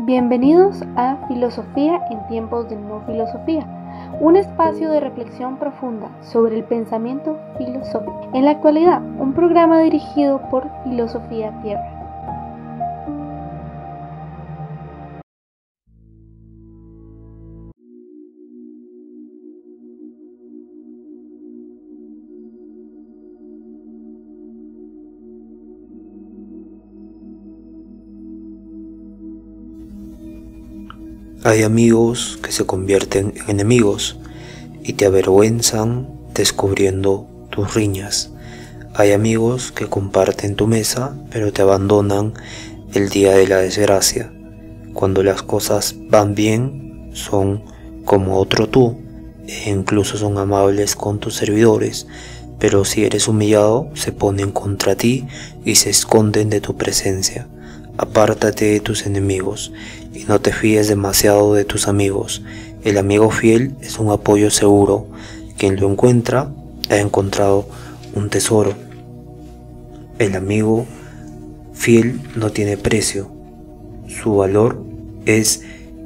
Bienvenidos a Filosofía en tiempos de no filosofía, un espacio de reflexión profunda sobre el pensamiento filosófico. En la actualidad, un programa dirigido por Filosofía Tierra. Hay amigos que se convierten en enemigos y te avergüenzan descubriendo tus riñas. Hay amigos que comparten tu mesa pero te abandonan el día de la desgracia. Cuando las cosas van bien son como otro tú e incluso son amables con tus servidores, pero si eres humillado se ponen contra ti y se esconden de tu presencia. Apártate de tus enemigos y no te fíes demasiado de tus amigos. El amigo fiel es un apoyo seguro. Quien lo encuentra ha encontrado un tesoro. El amigo fiel no tiene precio. Su valor es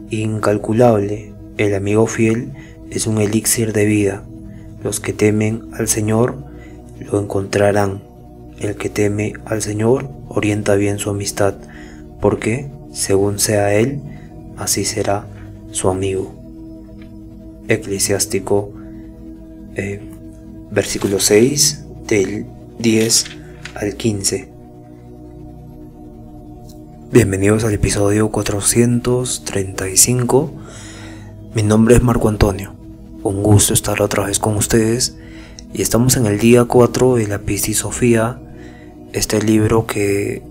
incalculable. El amigo fiel es un elixir de vida. Los que temen al Señor lo encontrarán. El que teme al Señor orienta bien su amistad, porque según sea él, así será su amigo. Eclesiástico, versículo 6, del 10 al 15. Bienvenidos al episodio 435. Mi nombre es Marco Antonio. Un gusto estar otra vez con ustedes. Y estamos en el día 4 de la Pistisofía, este libro que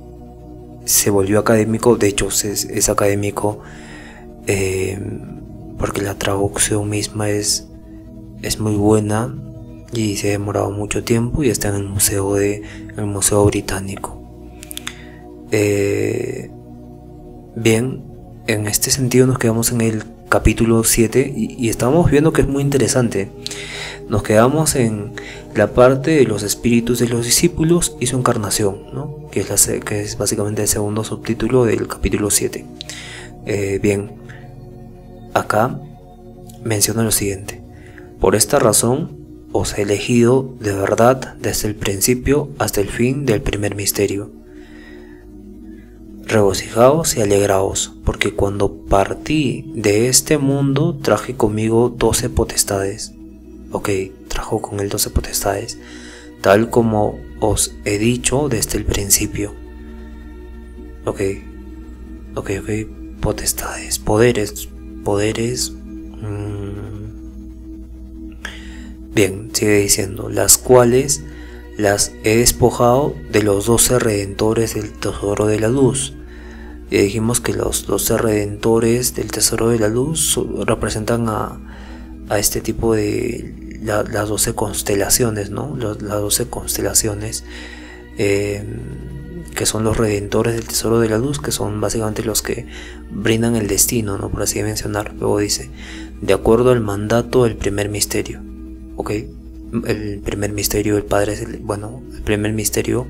se volvió académico. De hecho es académico porque la traducción misma es muy buena y se ha demorado mucho tiempo y está en el museo británico. Bien, en este sentido nos quedamos en el capítulo 7 y estamos viendo que es muy interesante. Nos quedamos en la parte de los espíritus de los discípulos y su encarnación, ¿no? que es básicamente el segundo subtítulo del capítulo 7. Bien, acá menciona lo siguiente: por esta razón os he elegido de verdad desde el principio hasta el fin del primer misterio. Regocijaos y alegraos, porque cuando partí de este mundo traje conmigo 12 potestades. Trajo con él 12 potestades, tal como os he dicho desde el principio. Potestades, poderes. Bien, sigue diciendo, las cuales las he despojado de los 12 redentores del tesoro de la luz. Y dijimos que los 12 redentores del tesoro de la luz representan a este tipo de las 12 constelaciones, ¿no? Las 12 constelaciones que son los redentores del tesoro de la luz, que son básicamente los que brindan el destino, ¿no? Por así mencionar. Luego dice, de acuerdo al mandato del primer misterio. El primer misterio, el primer misterio,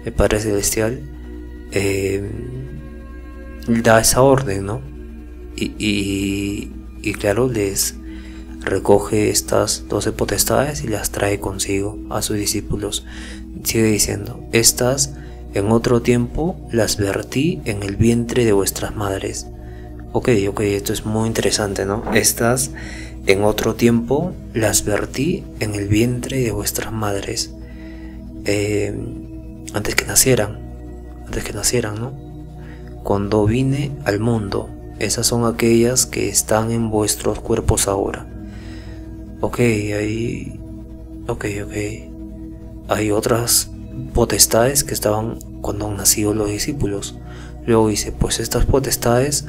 el Padre Celestial, da esa orden, ¿no? Y claro, les recoge estas 12 potestades y las trae consigo a sus discípulos. Sigue diciendo, estas en otro tiempo las vertí en el vientre de vuestras madres. Esto es muy interesante, ¿no? Estas en otro tiempo las vertí en el vientre de vuestras madres. Antes que nacieran, ¿no? Cuando vine al mundo, esas son aquellas que están en vuestros cuerpos ahora. Hay otras potestades que estaban cuando han nacido los discípulos. Luego dice, pues estas potestades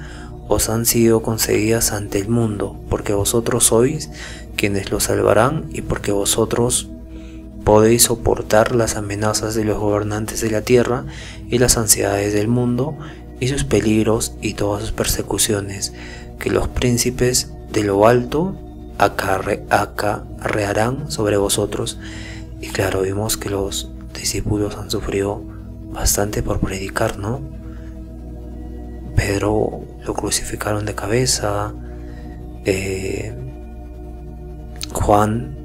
os han sido concedidas ante el mundo, porque vosotros sois quienes lo salvarán y porque vosotros podéis soportar las amenazas de los gobernantes de la tierra y las ansiedades del mundo y sus peligros y todas sus persecuciones que los príncipes de lo alto acarrearán sobre vosotros. Y claro, vimos que los discípulos han sufrido bastante por predicar, ¿no? Pedro lo crucificaron de cabeza. Juan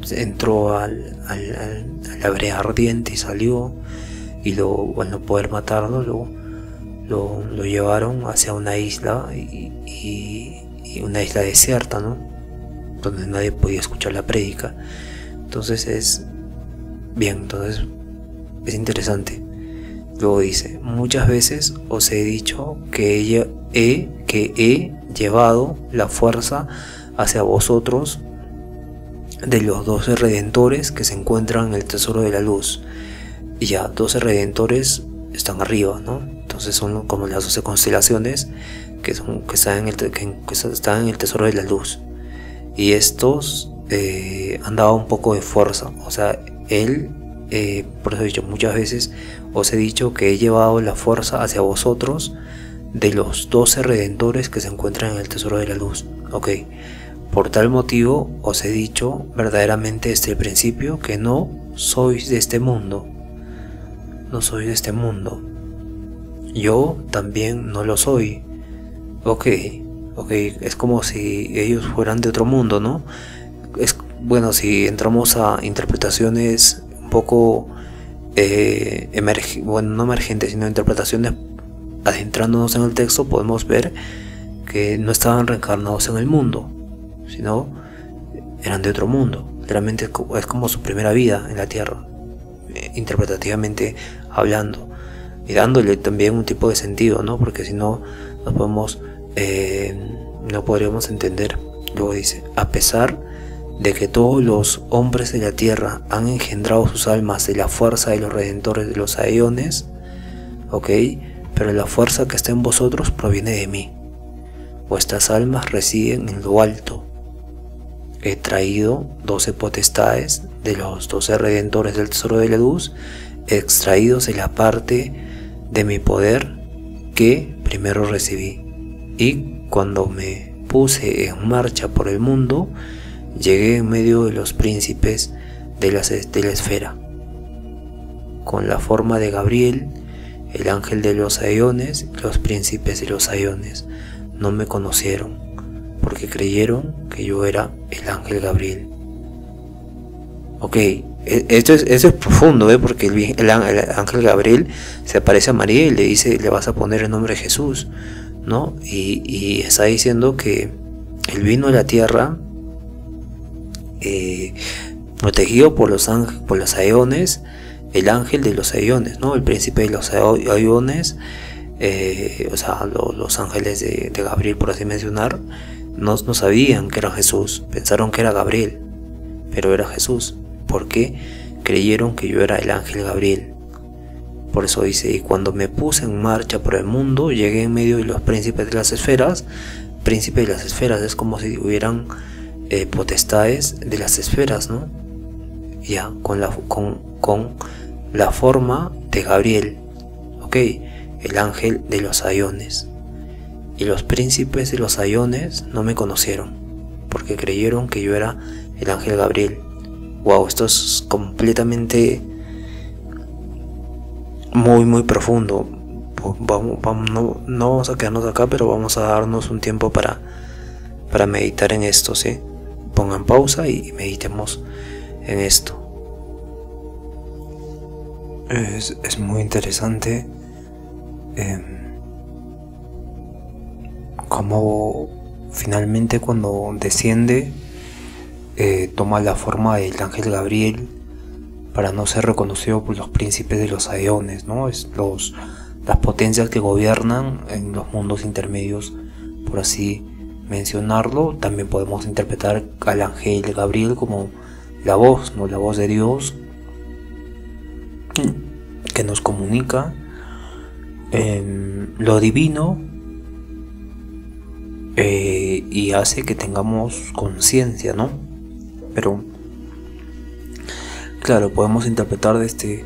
entró a la brea ardiente y salió, y al no poder matarlo lo llevaron hacia una isla, y una isla desierta, ¿no? Donde nadie podía escuchar la prédica. Entonces es interesante. Luego dice: muchas veces os he dicho que he llevado la fuerza hacia vosotros de los 12 redentores que se encuentran en el tesoro de la luz. Y ya, 12 redentores están arriba, ¿no? Entonces son como las 12 constelaciones que están en el tesoro de la luz. Y estos han dado un poco de fuerza. O sea, él, por eso he dicho, muchas veces os he dicho que he llevado la fuerza hacia vosotros de los 12 redentores que se encuentran en el tesoro de la luz. Ok, por tal motivo os he dicho verdaderamente desde el principio que no sois de este mundo. No sois de este mundo. Yo también no lo soy. Ok, es como si ellos fueran de otro mundo, ¿no? Bueno, si entramos a interpretaciones un poco no emergentes, sino interpretaciones adentrándonos en el texto, podemos ver que no estaban reencarnados en el mundo, sino eran de otro mundo. Realmente es como su primera vida en la tierra, interpretativamente hablando, y dándole también un tipo de sentido, ¿no? Porque si no, no podríamos entender. Luego dice: a pesar de que todos los hombres de la tierra han engendrado sus almas de la fuerza de los redentores de los aeones, pero la fuerza que está en vosotros proviene de mí. Vuestras almas residen en lo alto. He traído 12 potestades de los 12 redentores del tesoro de la luz, extraídos de la parte de mi poder que primero recibí. Y cuando me puse en marcha por el mundo, llegué en medio de los príncipes de la esfera. Con la forma de Gabriel, el ángel de los aeones, los príncipes de los aeones no me conocieron, porque creyeron que yo era el ángel Gabriel. Ok, esto es profundo, porque el ángel Gabriel se aparece a María y le dice: le vas a poner el nombre de Jesús, ¿no? Y está diciendo que él vino a la tierra protegido por los aeones, el ángel de los aeones, ¿no? El príncipe de los aeones, o sea, los ángeles de Gabriel, por así mencionar, no sabían que era Jesús, pensaron que era Gabriel, pero era Jesús, porque creyeron que yo era el ángel Gabriel. Por eso dice: y cuando me puse en marcha por el mundo, llegué en medio de los príncipes de las esferas. Príncipe de las esferas es como si hubieran potestades de las esferas, ¿no? Ya, con la forma de Gabriel, el ángel de los aeones. Y los príncipes de los aeones no me conocieron, porque creyeron que yo era el ángel Gabriel. Wow, esto es completamente muy muy profundo. No vamos a quedarnos acá, pero vamos a darnos un tiempo para meditar en esto, ¿sí? Pongan pausa y meditemos en esto. Es muy interesante cómo finalmente, cuando desciende, toma la forma del ángel Gabriel para no ser reconocido por los príncipes de los aeones, ¿no? Las potencias que gobiernan en los mundos intermedios, por así mencionarlo. También podemos interpretar al ángel Gabriel como la voz, ¿no? La voz de Dios que nos comunica lo divino y hace que tengamos conciencia, ¿no? Pero claro, podemos interpretar desde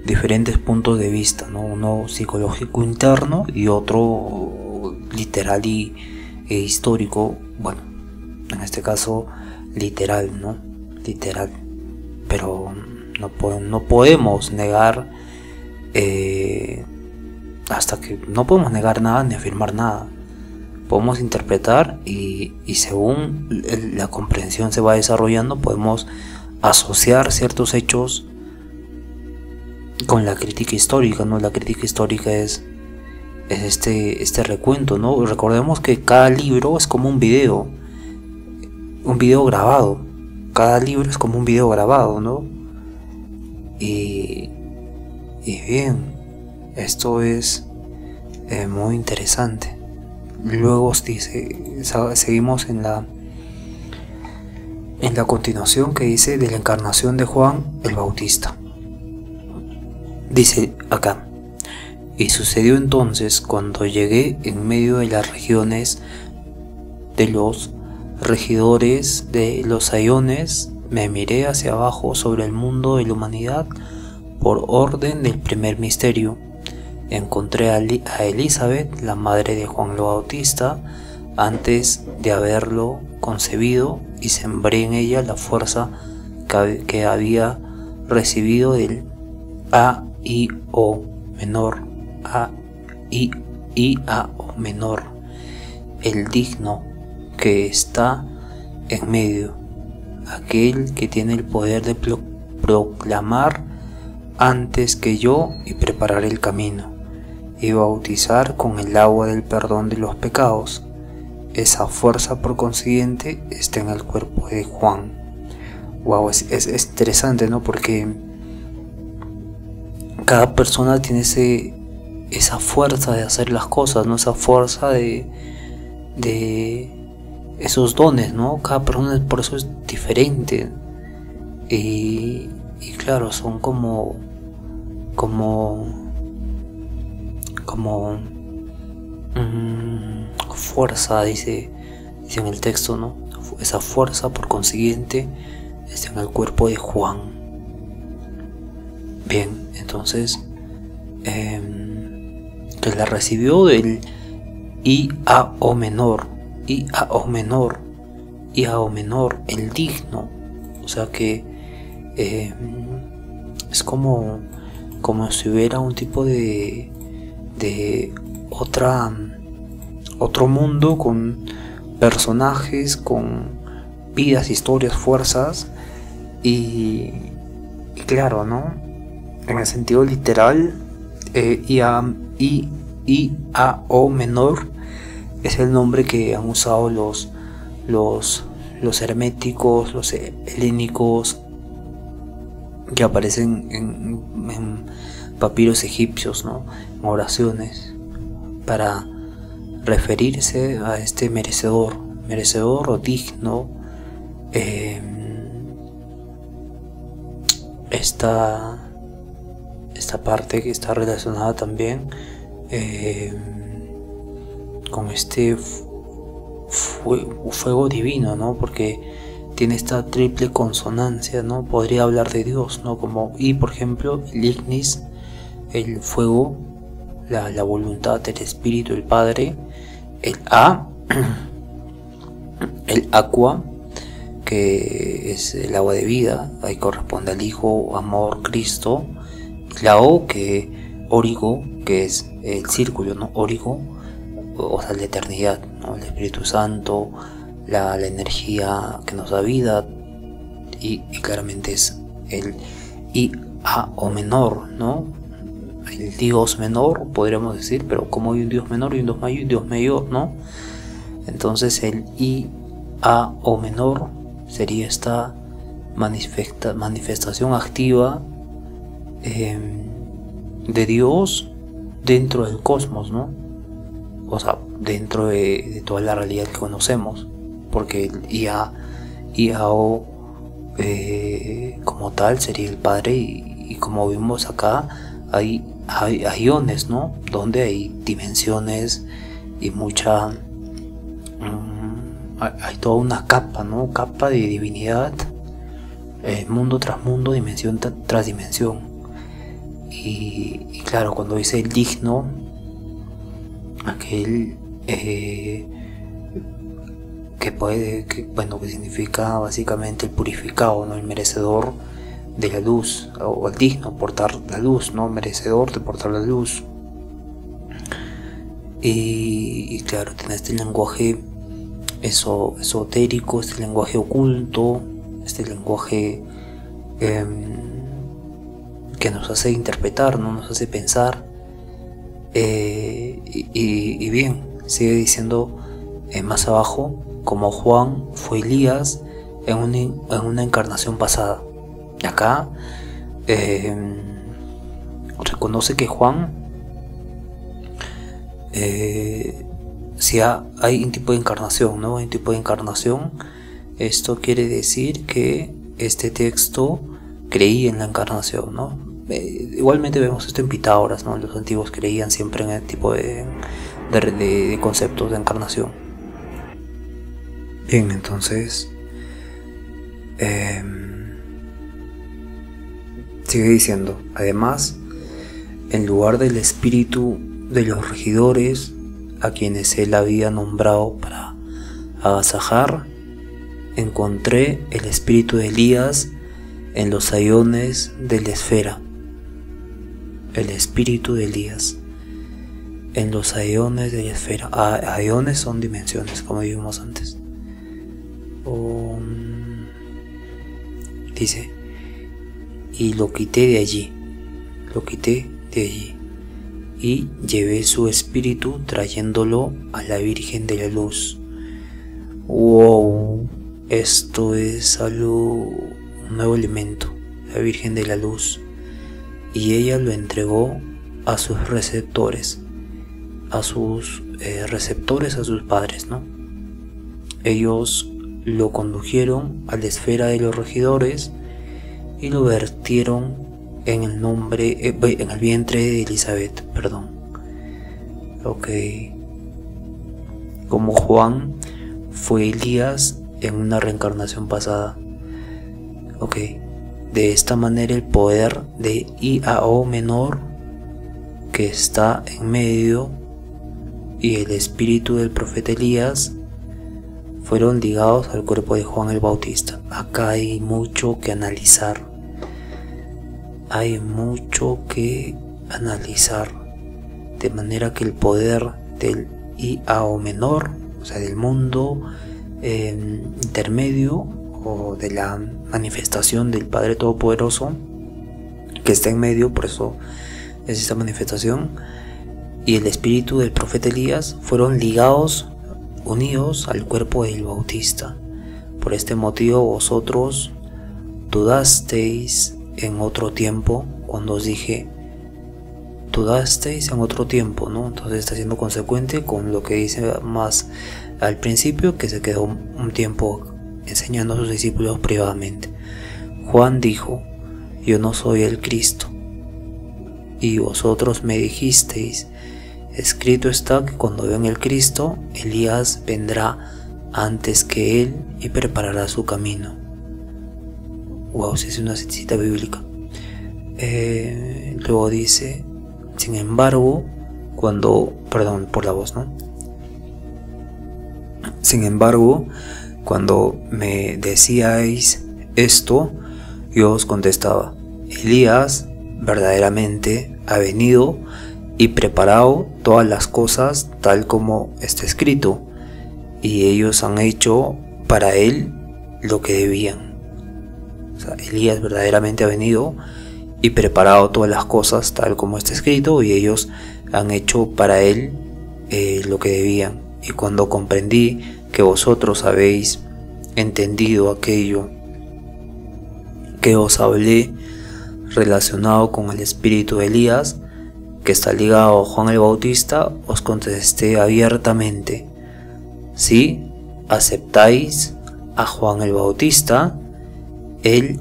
diferentes puntos de vista, ¿no? Uno psicológico interno y otro literal e histórico. Bueno, en este caso literal, ¿no? Literal. Pero no podemos negar hasta que no podemos negar nada ni afirmar nada. Podemos interpretar y según la comprensión se va desarrollando, podemos asociar ciertos hechos con la crítica histórica, ¿no? La crítica histórica es este recuento, ¿no? Recordemos que cada libro es como un video grabado. Cada libro es como un video grabado, ¿no? Y bien, esto es muy interesante. Luego dice, seguimos en la continuación, que dice de la encarnación de Juan el Bautista. Dice acá: y sucedió entonces, cuando llegué en medio de las regiones de los regidores de los aiones, me miré hacia abajo sobre el mundo de la humanidad por orden del primer misterio. Encontré a Elizabeth, la madre de Juan el Bautista, antes de haberlo concebido, y sembré en ella la fuerza que había recibido del A-I-O menor, A-I-A-O menor, el digno que está en medio, aquel que tiene el poder de proclamar antes que yo y preparar el camino, y bautizar con el agua del perdón de los pecados. Esa fuerza, por consiguiente, está en el cuerpo de Juan. Wow, es interesante, ¿no? Porque cada persona tiene esa fuerza de hacer las cosas, ¿no? Esa fuerza de esos dones, ¿no? Cada persona por eso es diferente. Y claro, son como fuerza, dice en el texto, ¿no? Esa fuerza, por consiguiente, está en el cuerpo de Juan. Bien, entonces que la recibió del I-A-O menor, I-A-O menor, I-A-O menor, el digno. O sea que es como si hubiera un tipo de otro mundo, con personajes, con vidas, historias, fuerzas, y claro, ¿no? En el sentido literal, I-A-O menor es el nombre que han usado los herméticos, los helénicos, que aparecen en papiros egipcios, ¿no? En oraciones, para referirse a este merecedor o digno. Esta parte que está relacionada también con este fuego divino, ¿no? Porque tiene esta triple consonancia, ¿no? Podría hablar de Dios, ¿no? Como, y por ejemplo, el ignis, el fuego, la voluntad, el espíritu, el Padre, el aqua, que es el agua de vida, ahí corresponde al Hijo, amor, Cristo, y la O, que origo, que es el círculo, ¿no? Origo, o sea, la eternidad, ¿no? El Espíritu Santo, la energía que nos da vida, y claramente es el I-A-O menor, ¿no? El Dios menor, podríamos decir, pero como hay un Dios menor y un Dios mayor, ¿no? Entonces el I-A-O menor sería esta manifestación activa de Dios dentro del cosmos, ¿no? O sea, dentro de toda la realidad que conocemos, porque el I-A-O como tal sería el Padre, y como vimos acá, hay iones, ¿no? Donde hay dimensiones y mucha hay toda una capa, ¿no? Capa de divinidad, mundo tras mundo, dimensión tras dimensión. Y claro, cuando dice el digno, aquel que significa básicamente el purificado, ¿no? El merecedor de la luz, o el digno, portar la luz, ¿no? Merecedor de portar la luz. y claro, tiene este lenguaje esotérico, este lenguaje oculto, este lenguaje que nos hace interpretar, ¿no? Nos hace pensar. Y bien, sigue diciendo más abajo, como Juan fue Elías en una encarnación pasada. Acá reconoce que Juan si hay un tipo de encarnación, ¿no? Hay un tipo de encarnación. Esto quiere decir que este texto creía en la encarnación, ¿no? Igualmente vemos esto en Pitágoras, ¿no? Los antiguos creían siempre en el tipo de conceptos de encarnación. Bien, entonces sigue diciendo, además, en lugar del espíritu de los regidores a quienes él había nombrado para agasajar, encontré el espíritu de Elías en los aiones de la esfera. El espíritu de Elías en los aiones de la esfera. Aiones son dimensiones, como vimos antes. Dice, y lo quité de allí, y llevé su espíritu trayéndolo a la Virgen de la Luz. Wow, esto es algo, un nuevo elemento, la Virgen de la Luz. Y ella lo entregó a sus receptores, a sus padres, ¿no? Ellos lo condujeron a la esfera de los regidores y lo vertieron en el vientre de Elizabeth, perdón. Ok. Como Juan fue Elías en una reencarnación pasada. Ok. De esta manera el poder de IAO menor que está en medio y el espíritu del profeta Elías fueron ligados al cuerpo de Juan el Bautista. Acá hay mucho que analizar. De manera que el poder del IAO menor, o sea, del mundo intermedio, o de la manifestación del Padre Todopoderoso que está en medio, por eso es esta manifestación, y el espíritu del profeta Elías fueron unidos al cuerpo del Bautista. Por este motivo vosotros dudasteis en otro tiempo, cuando os dije dudasteis en otro tiempo, ¿no? Entonces está siendo consecuente con lo que dice más al principio, que se quedó un tiempo enseñando a sus discípulos privadamente. Juan dijo, yo no soy el Cristo, y vosotros me dijisteis, escrito está que cuando venga el Cristo, Elías vendrá antes que él y preparará su camino. Wow, si es una cita bíblica. Luego dice, sin embargo, perdón por la voz, ¿no? Sin embargo, cuando me decíais esto, yo os contestaba, Elías verdaderamente ha venido y preparado todas las cosas tal como está escrito, y ellos han hecho para él lo que debían. O sea, Elías verdaderamente ha venido y preparado todas las cosas tal como está escrito, y ellos han hecho para él lo que debían. Y cuando comprendí que vosotros habéis entendido aquello que os hablé relacionado con el espíritu de Elías, que está ligado a Juan el Bautista, os contesté abiertamente, si aceptáis a Juan el Bautista, él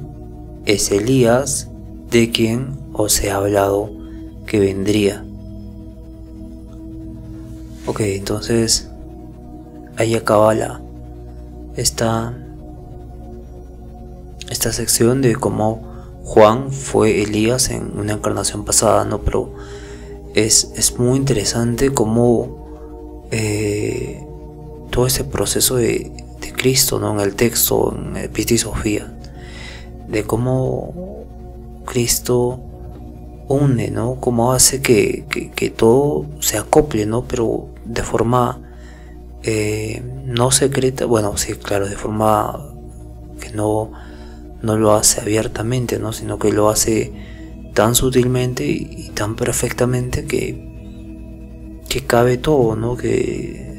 es Elías de quien os he hablado que vendría. Ok, entonces ahí acaba esta sección de cómo Juan fue Elías en una encarnación pasada, ¿no? Pero es muy interesante cómo todo ese proceso de Cristo, ¿no? En el texto, en Epistis Sofía, de cómo Cristo une, ¿no? Cómo hace que todo se acople, ¿no? Pero de forma no secreta, bueno, sí, claro, de forma que no lo hace abiertamente, ¿no? Sino que lo hace tan sutilmente y tan perfectamente que cabe todo, ¿no? Que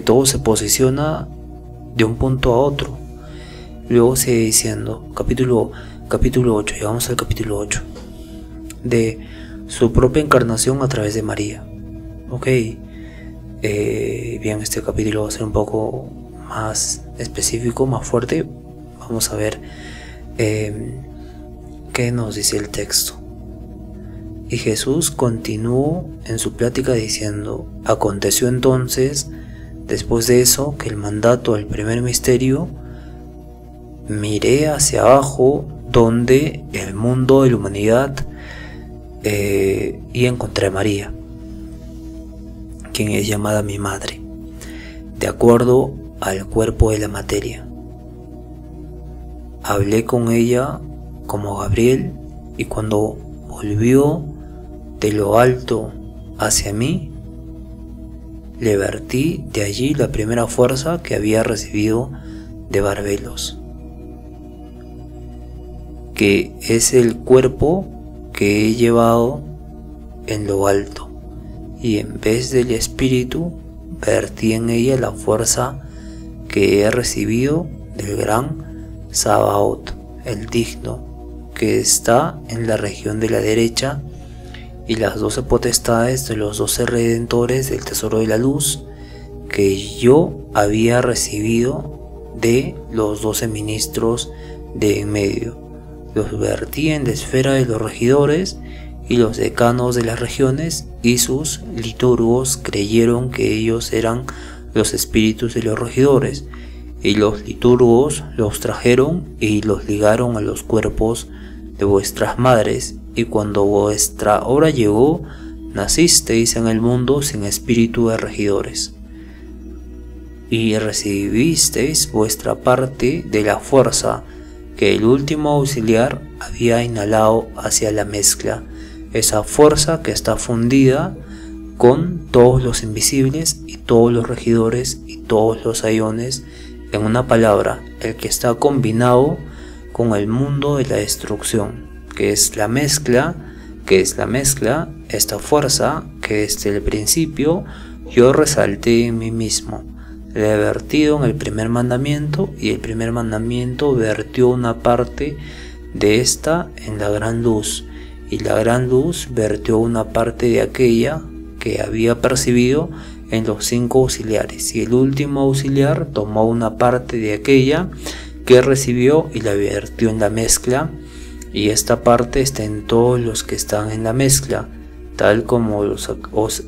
todo se posiciona de un punto a otro. Luego sigue diciendo, capítulo 8, llegamos al capítulo 8, de su propia encarnación a través de María. Ok, bien, este capítulo va a ser un poco más específico, más fuerte. Vamos a ver qué nos dice el texto. Y Jesús continuó en su plática diciendo: aconteció entonces, después de eso, que el mandato del primer misterio, miré hacia abajo donde el mundo de la humanidad y encontré a María, quien es llamada mi madre, de acuerdo al cuerpo de la materia. Hablé con ella como Gabriel, y cuando volvió de lo alto hacia mí, le vertí de allí la primera fuerza que había recibido de Barbelos, que es el cuerpo que he llevado en lo alto, y en vez del espíritu vertí en ella la fuerza que he recibido del gran Sabaoth, el digno, que está en la región de la derecha, y las 12 potestades de los 12 redentores del tesoro de la luz que yo había recibido de los 12 ministros de en medio. Los vertí en la esfera de los regidores, y los decanos de las regiones y sus liturgos creyeron que ellos eran los espíritus de los regidores, y los liturgos los trajeron y los ligaron a los cuerpos de vuestras madres, y cuando vuestra hora llegó, nacisteis en el mundo sin espíritu de regidores, y recibisteis vuestra parte de la fuerza que el último auxiliar había inhalado hacia la mezcla, esa fuerza que está fundida con todos los invisibles y todos los regidores y todos los aiones, en una palabra, el que está combinado con el mundo de la destrucción, que es la mezcla, esta fuerza que desde el principio yo resalté en mí mismo. Le he vertido en el primer mandamiento, y el primer mandamiento vertió una parte de esta en la gran luz, y la gran luz vertió una parte de aquella que había percibido en los 5 auxiliares, y el último auxiliar tomó una parte de aquella que recibió y la vertió en la mezcla, y esta parte está en todos los que están en la mezcla, tal como os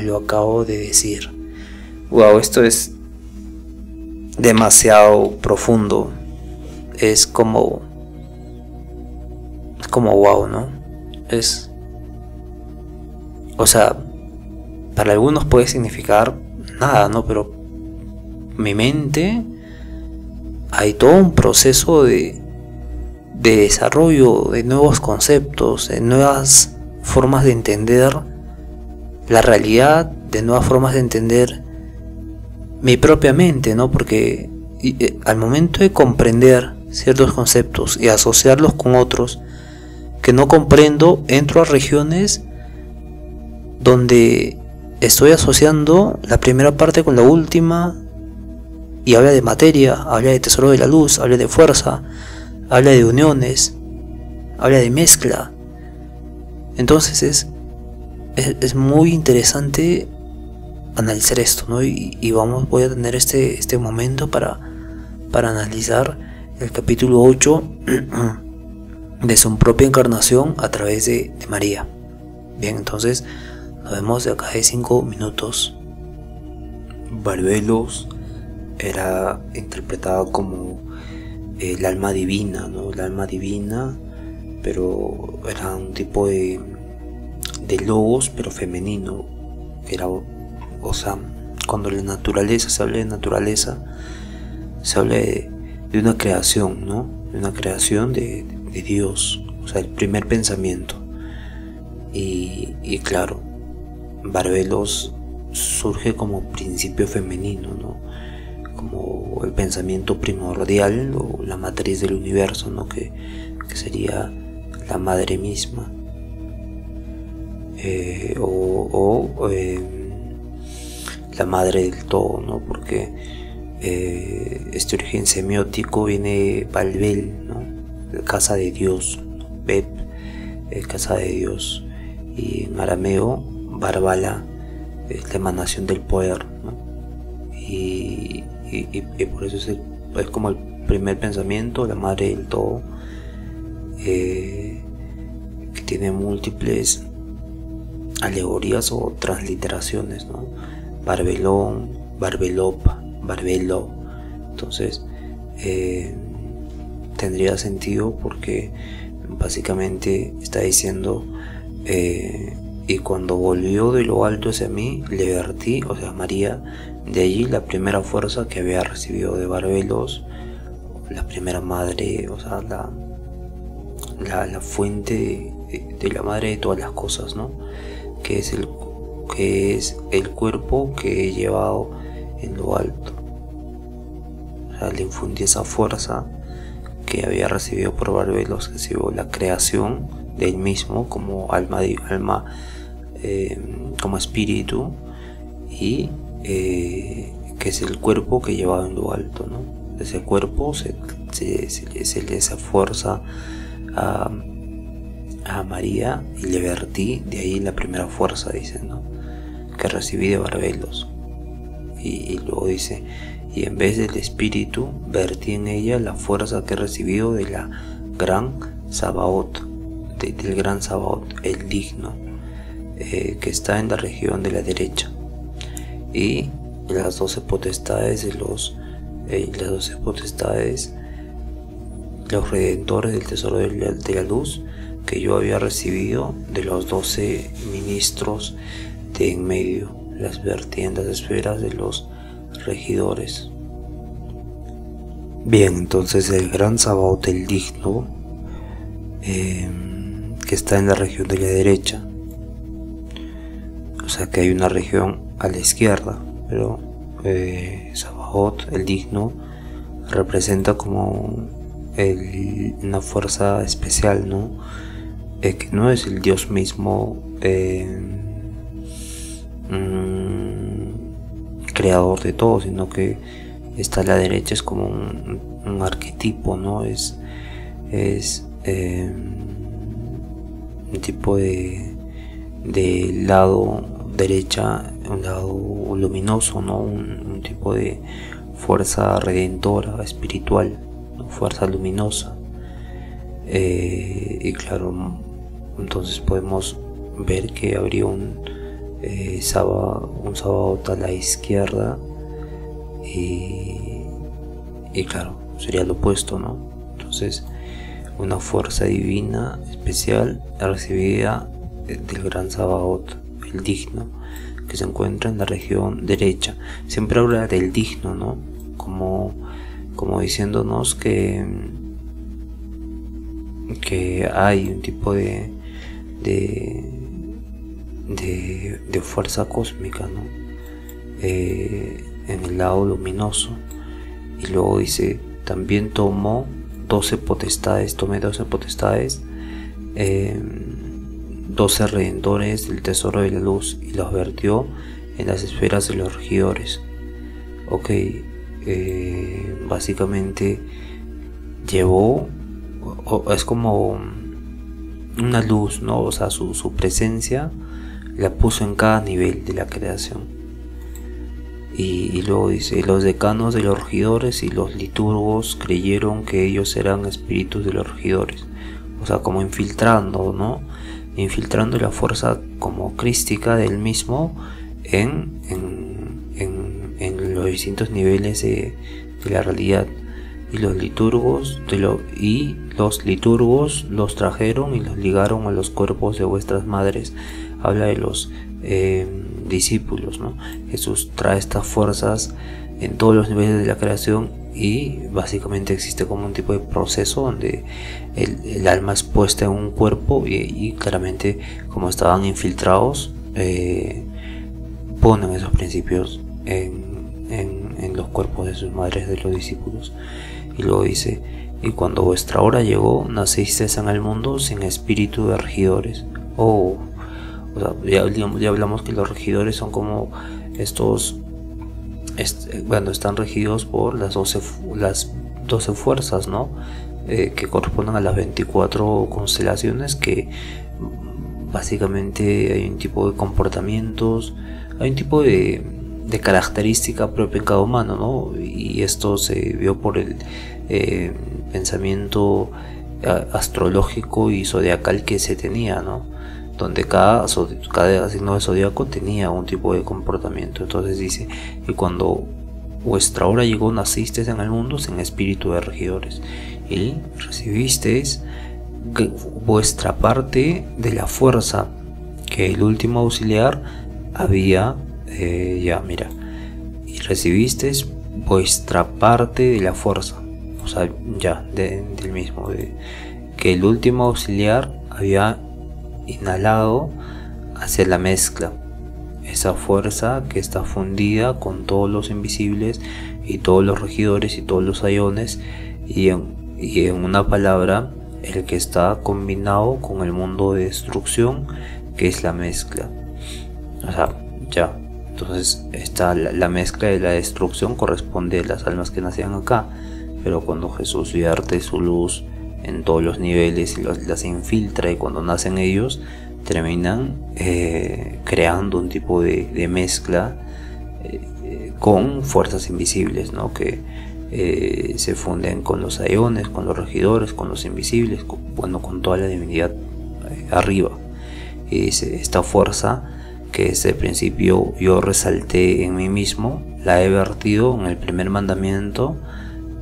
lo acabo de decir. Wow, esto es demasiado profundo. Es como wow, ¿no? O sea, para algunos puede significar nada, ¿no? Pero mi mente, hay todo un proceso de desarrollo de nuevos conceptos, de nuevas formas de entender la realidad, de nuevas formas de entender mi propia mente, ¿no? Porque al momento de comprender ciertos conceptos y asociarlos con otros que no comprendo, entro a regiones donde estoy asociando la primera parte con la última, y habla de materia, habla de tesoro de la luz, habla de fuerza, habla de uniones, habla de mezcla. Entonces es muy interesante analizar esto, ¿no? Y voy a tener este momento para analizar el capítulo 8 de su propia encarnación a través de María. Bien, entonces nos vemos de acá de 5 minutos. Barbelos era interpretada como el alma divina, ¿no? El alma divina, pero era un tipo de logos, pero femenino. Era, o sea, cuando la naturaleza, se habla de naturaleza, se habla de una creación, ¿no? De una creación de Dios, o sea, el primer pensamiento. Y claro, Barbelos surge como principio femenino, ¿no? Como el pensamiento primordial o la matriz del universo, ¿no? Que sería la madre misma, la madre del todo, ¿no? Porque este origen semiótico viene Balbel, ¿no? Casa de Dios, ¿no? Beb, casa de Dios, y en arameo Barbala es la emanación del poder, ¿no? Y por eso es como el primer pensamiento, la madre del todo, que tiene múltiples alegorías o transliteraciones, ¿no? Barbelón, Barbelop, Barbelo. Entonces tendría sentido porque básicamente está diciendo y cuando volvió de lo alto hacia mí, le vertí, o sea, María, de allí la primera fuerza que había recibido de Barbelos, la primera madre, o sea, la fuente de la madre de todas las cosas, ¿no? Que es el cuerpo que he llevado en lo alto. O sea, le infundí esa fuerza que había recibido por Barbelos, que recibió la creación de él mismo como alma, como espíritu, y que es el cuerpo que he llevado en lo alto, ¿no? Ese cuerpo se le esa fuerza a María y le vertí, de ahí la primera fuerza, dice, ¿no? Que recibí de Barbelos. Y luego dice, y en vez del espíritu vertí en ella la fuerza que he recibido de la gran Sabaoth, del gran Sabaoth, el digno, que está en la región de la derecha, y las 12 potestades los redentores del tesoro de la luz que yo había recibido de los 12 ministros de en medio, las vertí en las esferas de los regidores. Bien, entonces el gran Sabaoth, el digno, que está en la región de la derecha, o sea que hay una región a la izquierda, pero Sabaoth, el digno, representa como una fuerza especial, ¿no? Que no es el Dios mismo creador de todo, sino que está a la derecha, es como un arquetipo, ¿no? Es un tipo de lado derecha, un lado luminoso, ¿no? Un tipo de fuerza redentora, espiritual, ¿no? Fuerza luminosa. Y claro, entonces podemos ver que habría un Sabaoth a la izquierda, y claro, sería lo opuesto, ¿no? Entonces, una fuerza divina especial recibida del gran Sabaoth, el digno, que se encuentra en la región derecha. Siempre habla del digno, ¿no? Como diciéndonos que hay un tipo de fuerza cósmica, ¿no? En el lado luminoso. Y luego dice, también tomé 12 potestades, 12 redentores del tesoro de la luz, y los vertió en las esferas de los regidores. Ok, básicamente llevó, es como una luz, ¿no? O sea, su presencia la puso en cada nivel de la creación. Y luego dice, los decanos de los regidores y los liturgos creyeron que ellos eran espíritus de los regidores. O sea, como infiltrando, ¿no? Infiltrando la fuerza como crística del mismo en los distintos niveles de la realidad. Y los liturgos los trajeron y los ligaron a los cuerpos de vuestras madres. Habla de los discípulos, ¿no? Jesús trae estas fuerzas en todos los niveles de la creación y básicamente existe como un tipo de proceso donde el alma es puesta en un cuerpo y claramente, como estaban infiltrados, ponen esos principios en los cuerpos de sus madres, de los discípulos. Y luego dice: y cuando vuestra hora llegó, nacisteis en el mundo sin espíritu de regidores. O sea, ya hablamos que los regidores son como estos, están regidos por las 12 fuerzas, ¿no? Que corresponden a las 24 constelaciones, que básicamente hay un tipo de comportamientos, hay un tipo de característica propia en cada humano, ¿no? Y esto se vio por el pensamiento astrológico y zodiacal que se tenía, ¿no? Donde cada signo de zodiaco tenía un tipo de comportamiento. Entonces dice: y cuando vuestra hora llegó, nacisteis en el mundo sin espíritu de regidores, y recibisteis vuestra parte de la fuerza que el último auxiliar había y recibisteis vuestra parte de la fuerza, o sea, del mismo, que el último auxiliar había inhalado hacia la mezcla, esa fuerza que está fundida con todos los invisibles y todos los regidores y todos los ayones, y en una palabra, el que está combinado con el mundo de destrucción, que es la mezcla. O sea, entonces la mezcla de la destrucción corresponde a las almas que nacían acá, pero cuando Jesús vierte su luz en todos los niveles y las infiltra, y cuando nacen ellos terminan creando un tipo de mezcla con fuerzas invisibles, ¿no? Que se funden con los ayones, con los regidores, con los invisibles, con toda la divinidad arriba. Y esta fuerza que desde el principio yo resalté en mí mismo, la he vertido en el primer mandamiento,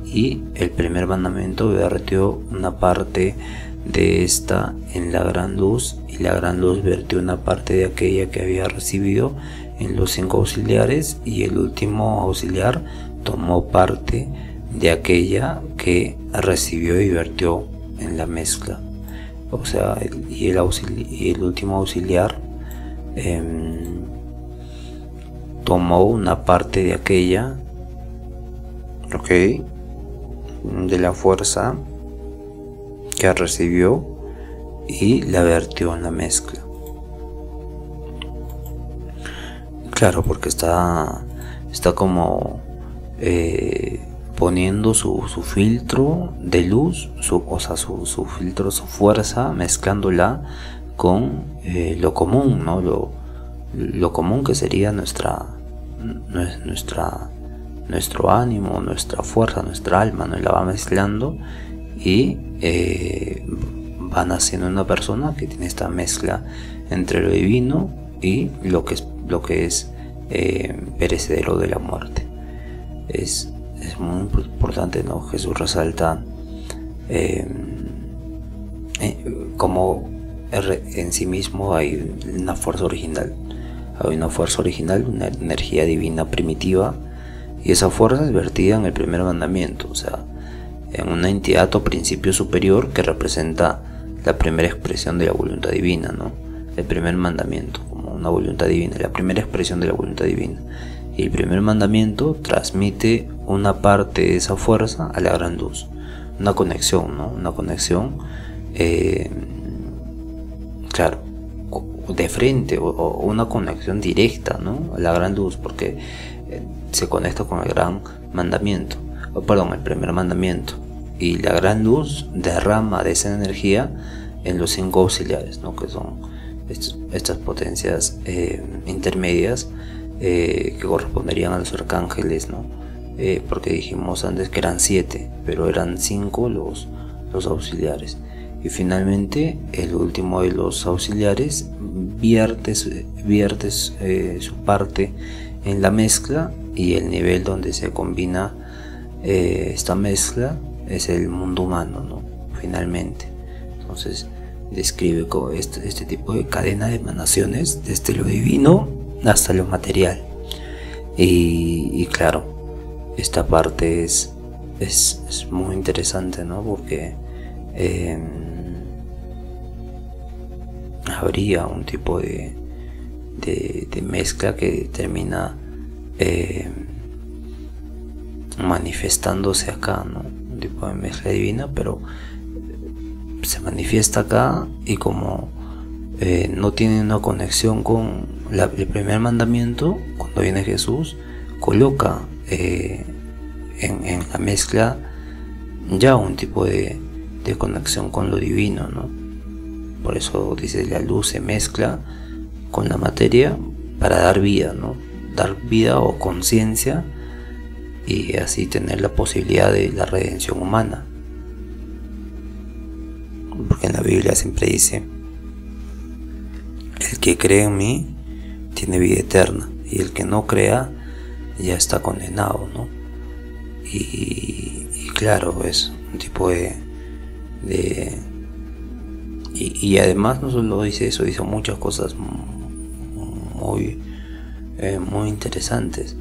y el primer mandamiento vertió una parte de esta en la gran luz, y la gran luz vertió una parte de aquella que había recibido en los 5 auxiliares, y el último auxiliar tomó parte de aquella que recibió y vertió en la mezcla. O sea, el último auxiliar tomó una parte de aquella, de la fuerza que recibió, y la vertió en la mezcla. Claro, porque está como poniendo su filtro de luz, su filtro, su fuerza, mezclándola con lo común, ¿no? Lo común, que sería nuestro ánimo, nuestra fuerza, nuestra alma, ¿no? La va mezclando, y van haciendo una persona que tiene esta mezcla entre lo divino y lo que es perecedero de la muerte. Es muy importante, ¿no? Jesús resalta como en sí mismo hay una fuerza original. Hay una fuerza original, una energía divina primitiva, y esa fuerza es vertida en el primer mandamiento, o sea, en una entidad o principio superior que representa la primera expresión de la voluntad divina, ¿no? El primer mandamiento, como una voluntad divina, la primera expresión de la voluntad divina. Y el primer mandamiento transmite una parte de esa fuerza a la gran luz, una conexión, ¿no? Una conexión, claro, de frente, o una conexión directa, ¿no? A la gran luz, porque se conecta con el gran mandamiento, el primer mandamiento, y la gran luz derrama de esa energía en los 5 auxiliares, ¿no? Que son estas potencias intermedias, que corresponderían a los arcángeles, ¿no? Porque dijimos antes que eran 7, pero eran 5 los auxiliares. Y finalmente el último de los auxiliares vierte su parte en la mezcla, y el nivel donde se combina esta mezcla es el mundo humano, ¿no? Finalmente. Entonces describe como este tipo de cadena de emanaciones desde lo divino hasta lo material. Y claro, esta parte es es muy interesante, ¿no? Porque habría un tipo de mezcla que termina manifestándose acá, ¿no? Un tipo de mezcla divina, pero se manifiesta acá, y como no tiene una conexión con el primer mandamiento, cuando viene Jesús, coloca en la mezcla ya un tipo de conexión con lo divino, ¿no? Por eso dice, la luz se mezcla con la materia para dar vida, ¿no? Dar vida o conciencia, y así tener la posibilidad de la redención humana. Porque en la Biblia siempre dice: el que cree en mí tiene vida eterna, y el que no crea ya está condenado, ¿no? Y claro, es un tipo y además no solo dice eso, dice muchas cosas muy interesantes,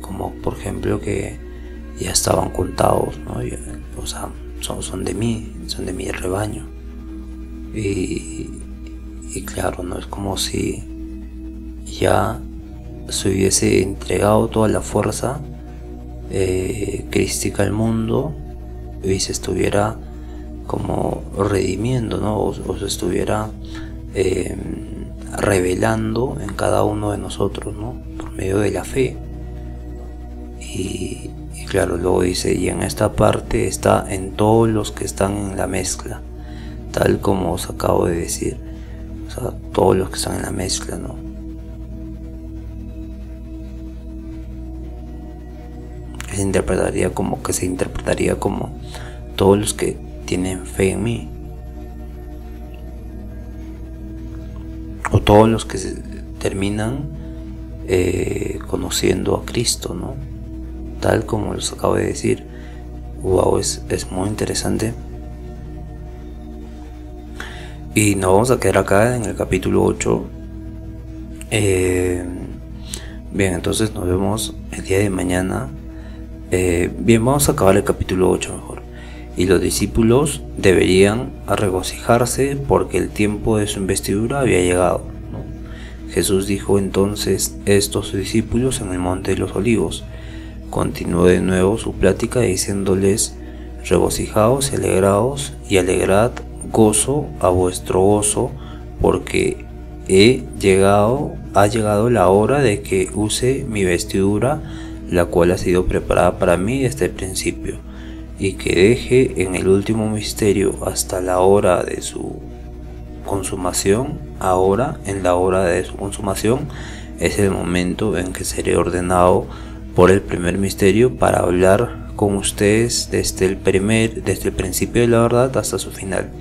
como por ejemplo que ya estaban contados, ¿no? O sea, son de mí, son de mi rebaño, y claro, no es como si ya se hubiese entregado toda la fuerza crística al mundo y se estuviera como redimiendo, ¿no? O se estuviera revelando en cada uno de nosotros, ¿no? Por medio de la fe. Y claro, luego dice: y en esta parte está en todos los que están en la mezcla, tal como os acabo de decir. O sea, todos los que están en la mezcla, ¿no? Se interpretaría como todos los que tienen fe en mí, o todos los que se terminan conociendo a Cristo, ¿no? Tal como les acabo de decir. Wow, es muy interesante. Y nos vamos a quedar acá en el capítulo 8. Bien, entonces nos vemos el día de mañana. Bien, vamos a acabar el capítulo 8 mejor. Y los discípulos deberían regocijarse porque el tiempo de su investidura había llegado, ¿no? Jesús dijo entonces esto a sus discípulos en el monte de los olivos. Continuó de nuevo su plática diciéndoles: regocijaos y alegraos, y alegrad gozo a vuestro gozo, porque ha llegado la hora de que use mi vestidura, la cual ha sido preparada para mí desde el principio, y que deje en el último misterio hasta la hora de su consumación. Ahora, en la hora de su consumación, es el momento en que seré ordenado por el primer misterio para hablar con ustedes desde el principio de la verdad hasta su final,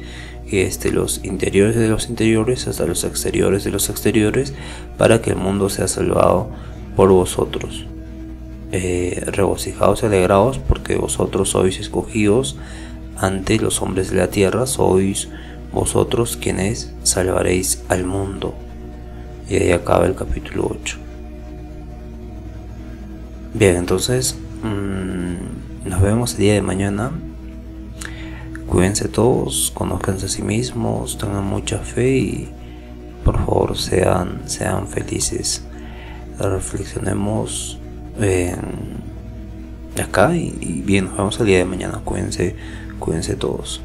y desde los interiores de los interiores hasta los exteriores de los exteriores, para que el mundo sea salvado por vosotros. Regocijaos y alegraos, porque vosotros sois escogidos ante los hombres de la tierra, sois vosotros quienes salvaréis al mundo. Y ahí acaba el capítulo 8. Bien, entonces nos vemos el día de mañana. Cuídense todos, conózcanse a sí mismos, tengan mucha fe y por favor sean felices. Reflexionemos acá y bien, nos vemos el día de mañana. Cuídense todos.